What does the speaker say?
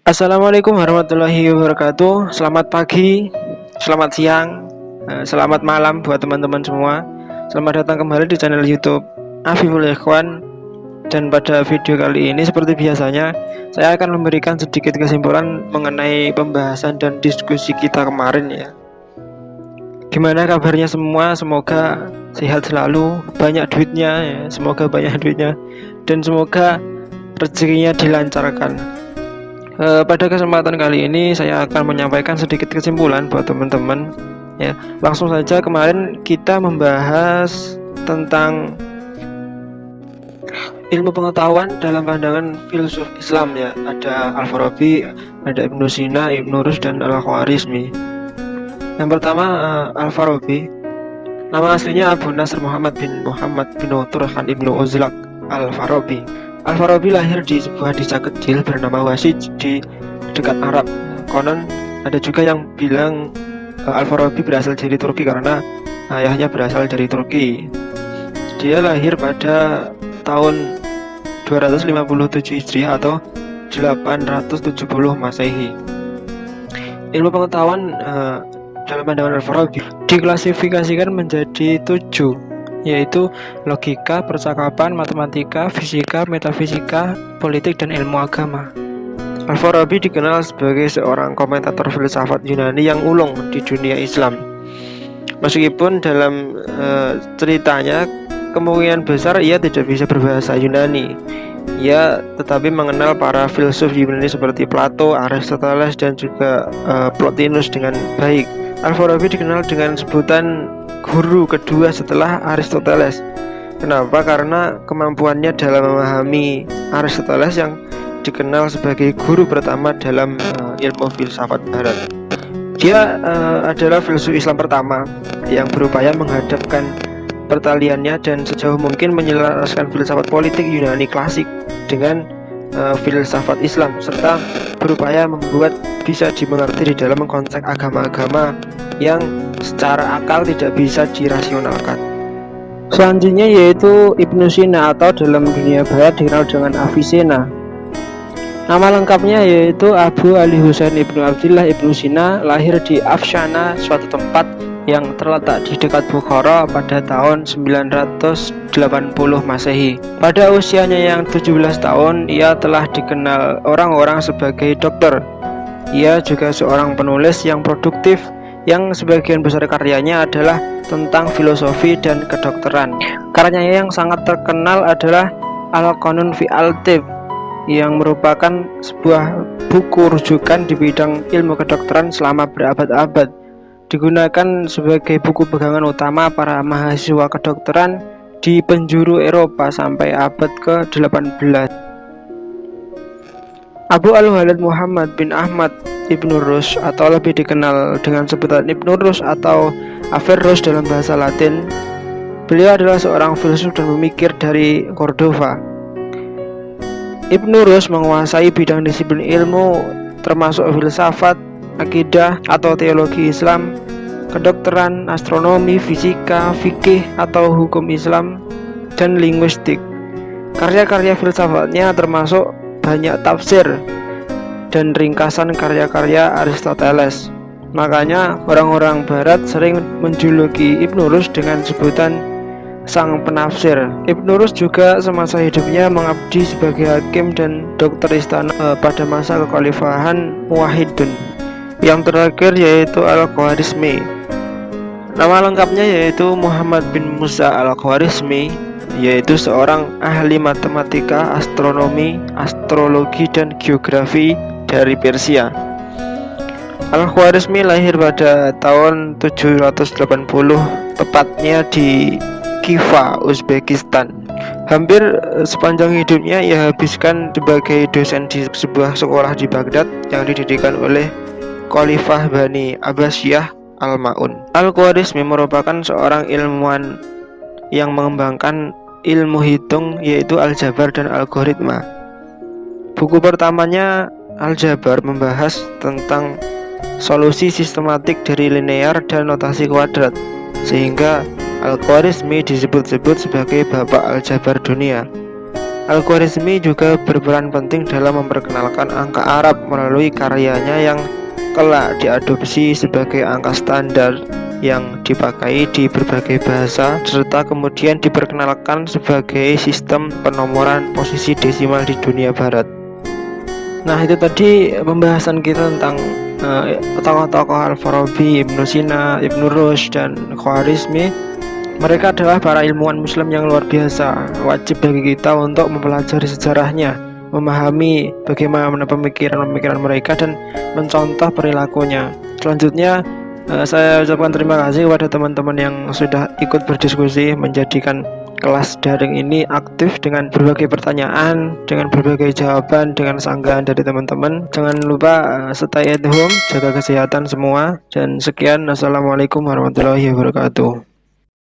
Assalamualaikum warahmatullahi wabarakatuh. Selamat pagi, selamat siang, selamat malam buat teman-teman semua. Selamat datang kembali di channel YouTube Afiful Ikhwan. Dan pada video kali ini seperti biasanya, saya akan memberikan sedikit kesimpulan mengenai pembahasan dan diskusi kita kemarin ya. Gimana kabarnya semua? Semoga sehat selalu, banyak duitnya ya. Semoga banyak duitnya dan semoga rezekinya dilancarkan. Pada kesempatan kali ini saya akan menyampaikan sedikit kesimpulan buat teman-teman ya. Langsung saja, kemarin kita membahas tentang ilmu pengetahuan dalam pandangan filsuf Islam ya. Ada Al-Farabi, ada Ibnu Sina, Ibnu Rushd dan Al-Khwarizmi. Yang pertama Al-Farabi. Nama aslinya Abu Nasr Muhammad bin Turhan Ibnu Uzlaq Al-Farabi. Al-Farabi lahir di sebuah desa kecil bernama Wasij di dekat Arab. Konon ada juga yang bilang Al-Farabi berasal dari Turki karena ayahnya berasal dari Turki. Dia lahir pada tahun 257 Hijriah atau 870 Masehi. Ilmu pengetahuan dalam pandangan Al-Farabi diklasifikasikan menjadi 7, yaitu logika, percakapan, matematika, fisika, metafisika, politik, dan ilmu agama. Al-Farabi dikenal sebagai seorang komentator filsafat Yunani yang ulung di dunia Islam. Meskipun dalam ceritanya kemungkinan besar ia tidak bisa berbahasa Yunani, ia tetapi mengenal para filsuf Yunani seperti Plato, Aristoteles, dan juga Plotinus dengan baik. Al-Farabi dikenal dengan sebutan guru kedua setelah Aristoteles. Kenapa? Karena kemampuannya dalam memahami Aristoteles yang dikenal sebagai guru pertama dalam ilmu filsafat barat. Dia adalah filsuf Islam pertama yang berupaya menghadapkan pertaliannya dan sejauh mungkin menyelaraskan filsafat politik Yunani klasik dengan filsafat Islam, serta berupaya membuat bisa dimengerti di dalam konteks agama-agama yang secara akal tidak bisa dirasionalkan. Selanjutnya yaitu Ibnu Sina atau dalam dunia barat dikenal dengan Avicenna. Nama lengkapnya yaitu Abu Ali Husain Ibnu Abdillah Ibnu Sina, lahir di Afshana, suatu tempat yang terletak di dekat Bukhara pada tahun 980 Masehi. Pada usianya yang 17 tahun, ia telah dikenal orang-orang sebagai dokter. Ia juga seorang penulis yang produktif, yang sebagian besar karyanya adalah tentang filosofi dan kedokteran. Karyanya yang sangat terkenal adalah Al-Qanun fi Al-Tibb, yang merupakan sebuah buku rujukan di bidang ilmu kedokteran selama berabad-abad. Digunakan sebagai buku pegangan utama para mahasiswa kedokteran di penjuru Eropa sampai abad ke-18. Abu Al-Walid Muhammad bin Ahmad Ibnu Rushd atau lebih dikenal dengan sebutan Ibnu Rushd atau Averroes dalam bahasa Latin. Beliau adalah seorang filsuf dan pemikir dari Cordova. Ibnu Rushd menguasai bidang disiplin ilmu termasuk filsafat, akidah atau teologi Islam, kedokteran, astronomi, fisika, fikih atau hukum Islam, dan linguistik. Karya-karya filsafatnya termasuk banyak tafsir dan ringkasan karya-karya Aristoteles. Makanya orang-orang barat sering menjuluki Ibnu Rushd dengan sebutan sang penafsir. Ibnu Rushd juga semasa hidupnya mengabdi sebagai hakim dan dokter istana pada masa kekhalifahan Muwahhidun. Yang terakhir yaitu Al-Khwarizmi. Nama lengkapnya yaitu Muhammad bin Musa Al-Khwarizmi, yaitu seorang ahli matematika, astronomi, astrologi, dan geografi dari Persia. Al-Khwarizmi lahir pada tahun 780, tepatnya di Khiva, Uzbekistan. Hampir sepanjang hidupnya ia habiskan sebagai dosen di sebuah sekolah di Baghdad yang didirikan oleh Khalifah Bani Abbasiyah Al-Ma'un. Al-Khwarizmi merupakan seorang ilmuwan yang mengembangkan ilmu hitung, yaitu aljabar dan algoritma. Buku pertamanya, Aljabar, membahas tentang solusi sistematik dari linear dan notasi kuadrat, sehingga Al-Khwarizmi disebut-sebut sebagai bapak aljabar dunia. Al-Khwarizmi juga berperan penting dalam memperkenalkan angka Arab melalui karyanya yang kelak diadopsi sebagai angka standar yang dipakai di berbagai bahasa, serta kemudian diperkenalkan sebagai sistem penomoran posisi desimal di dunia barat. Nah, itu tadi pembahasan kita tentang tokoh-tokoh Al-Farabi, Ibnu Sina, Ibnu Rushd, dan Khwarizmi. Mereka adalah para ilmuwan muslim yang luar biasa. Wajib bagi kita untuk mempelajari sejarahnya, memahami bagaimana pemikiran-pemikiran mereka, dan mencontoh perilakunya. Selanjutnya, saya ucapkan terima kasih kepada teman-teman yang sudah ikut berdiskusi, menjadikan kelas daring ini aktif dengan berbagai pertanyaan, dengan berbagai jawaban, dengan sanggahan dari teman-teman. Jangan lupa stay at home, jaga kesehatan semua, dan sekian. Assalamualaikum warahmatullahi wabarakatuh.